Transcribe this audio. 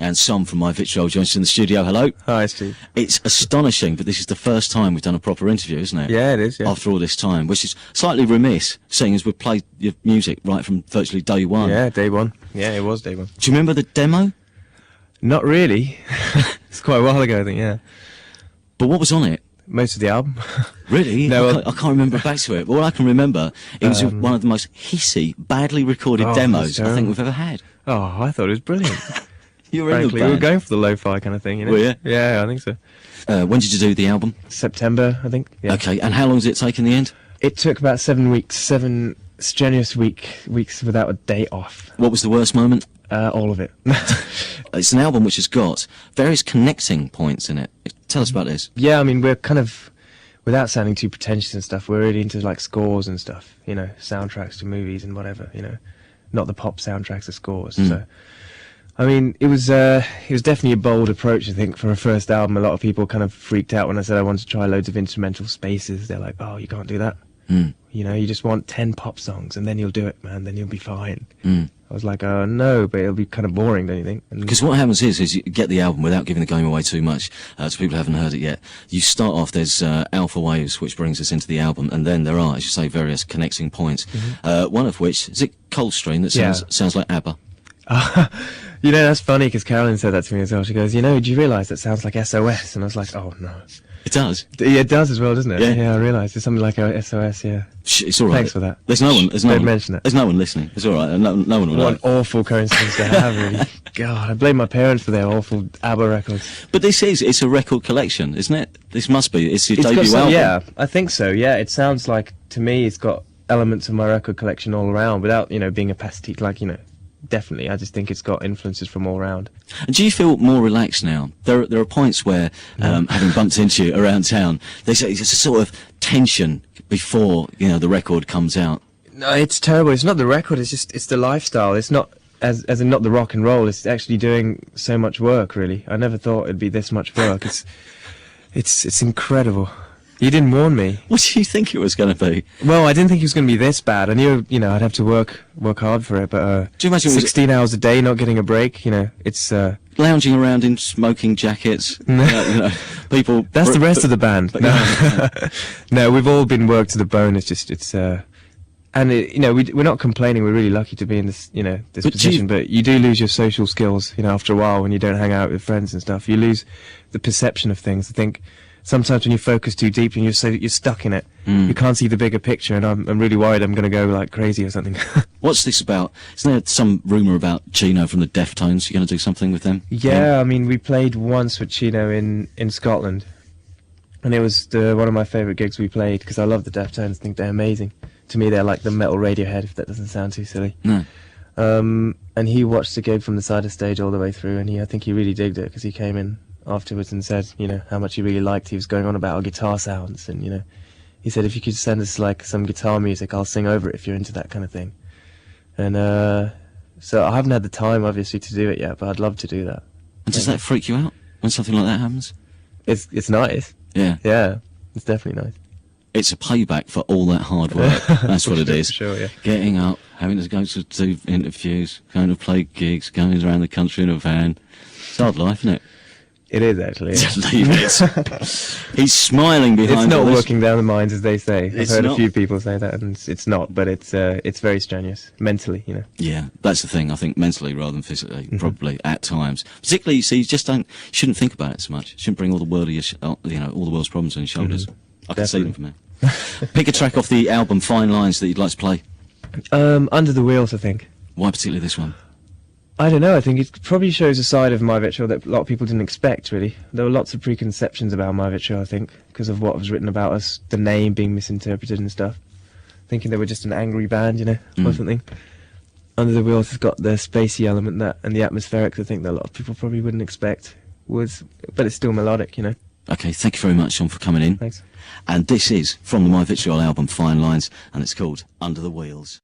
And Sam from My Vitriol joins us in the studio. Hello. Hi, Steve. It's astonishing, but this is the first time we've done a proper interview, isn't it? Yeah, it is, yeah. After all this time, which is slightly remiss, seeing as we've played your music right from virtually day one. Yeah, day one. Yeah, it was day one. Do you remember the demo? Not really. It's quite a while ago, I think, yeah. But what was on it? Most of the album. Really? No, I can't remember back to it. But all I can remember, it was one of the most hissy, badly recorded demos I think we've ever had. Oh, I thought it was brilliant. You were in the Frankly, band. we were going for the lo-fi kind of thing, you know? Were you? Yeah, I think so. When did you do the album? September, I think. Yeah. Okay, and how long did it take in the end? It took about 7 weeks, 7 strenuous weeks without a day off. What was the worst moment? All of it. It's an album which has got various connecting points in it. Tell us about this. Yeah, I mean, we're kind of, without sounding too pretentious and stuff, we're really into like scores and stuff, you know, soundtracks to movies and whatever, you know, not the pop soundtracks of scores. So, I mean, it was definitely a bold approach, I think, for a first album. A lot of people kind of freaked out when I said I wanted to try loads of instrumental spaces. They're like, oh, you can't do that. You know, you just want 10 pop songs and then you'll do it, man, then you'll be fine. I was like, oh, no, but it'll be kind of boring, don't you think? Because what happens is you get the album without giving the game away too much, to people who haven't heard it yet. You start off, there's Alpha Waves, which brings us into the album, and then there are, as you say, various connecting points. One of which, is it Coldstream, that sounds like ABBA? You know, that's funny, because Carolyn said that to me as well. She goes, you know, do you realise that sounds like SOS? And I was like, oh, no. It does? Yeah, it does as well, doesn't it? Yeah. Yeah, I realised. It's something like a SOS, yeah. It's all right. Thanks for that. There's no one. Don't mention it. There's no one listening. It's all right. No one will know. What an awful coincidence to have, really. God, I blame my parents for their awful ABBA records. But it's a record collection, isn't it? This must be. It's your debut album. Yeah, I think so, yeah. It sounds like, to me, it's got elements of my record collection all around, without, you know, being a pastiche, like, you know, definitely. I just think it's got influences from all around. And do you feel more relaxed now? There are points where, having bumped into you around town, they say it's a sort of tension before, you know, the record comes out. No, it's terrible. It's not the record, it's the lifestyle. It's not, as in not the rock and roll, it's actually doing so much work, really. I never thought it'd be this much work. It's incredible. You didn't warn me. What did you think it was going to be? Well, I didn't think it was going to be this bad. I knew, you know, I'd have to work hard for it, but do you imagine 16 hours a day, not getting a break, you know, it's... lounging around in smoking jackets, you know, people... That's the rest of the band. No. No, we've all been worked to the bone. It's just, and you know, we're not complaining. We're really lucky to be in this, you know, this position. But you do lose your social skills, you know, after a while when you don't hang out with friends and stuff. You lose the perception of things. I think sometimes when you focus too deeply and you're stuck in it, you can't see the bigger picture. And I'm really worried I'm going to go like crazy or something. What's this about? Isn't there some rumour about Chino from the Deftones? You're going to do something with them? Yeah, I mean, we played once with Chino in Scotland, and it was one of my favourite gigs we played, because I love the Deftones. I think they're amazing. To me, they're like the metal Radiohead, if that doesn't sound too silly. No. And he watched the gig from the side of stage all the way through, and I think he really digged it, because he came in afterwards and said, you know, how much he really liked. He was going on about our guitar sounds, and, you know, he said, if you could send us like some guitar music, I'll sing over it if you're into that kind of thing. And so I haven't had the time, obviously, to do it yet, but I'd love to do that. And does that freak you out when something like that happens? It's nice. Yeah. Yeah, it's definitely nice. It's a payback for all that hard work. That's what it is. Sure, yeah. Getting up, having to go to do interviews, going to play gigs, going around the country in a van. It's hard life, isn't it? It is, actually. Yeah. Leave it. He's smiling behind. It's not all working down the mines, as they say. It's I've heard not. a few people say that, and it's not. But it's very strenuous mentally, you know. Yeah, that's the thing. I think mentally rather than physically, probably at times. Particularly, you see, you just shouldn't think about it so much. Shouldn't bring all the world, all the world's problems on your shoulders. I can see them from there. Pick a track off the album Fine Lines that you'd like to play. Under the Wheels, I think. Why particularly this one? I don't know, I think it probably shows a side of My Vitriol that a lot of people didn't expect, really. There were lots of preconceptions about My Vitriol, I think, because of what was written about us, the name being misinterpreted and stuff. Thinking they were just an angry band, you know, or something. Under the Wheels has got the spacey element and the atmospherics, I think, that a lot of people probably wouldn't expect. But it's still melodic, you know. Okay, thank you very much, Sean, for coming in. Thanks. And this is from the My Vitriol album Fine Lines, and it's called Under the Wheels.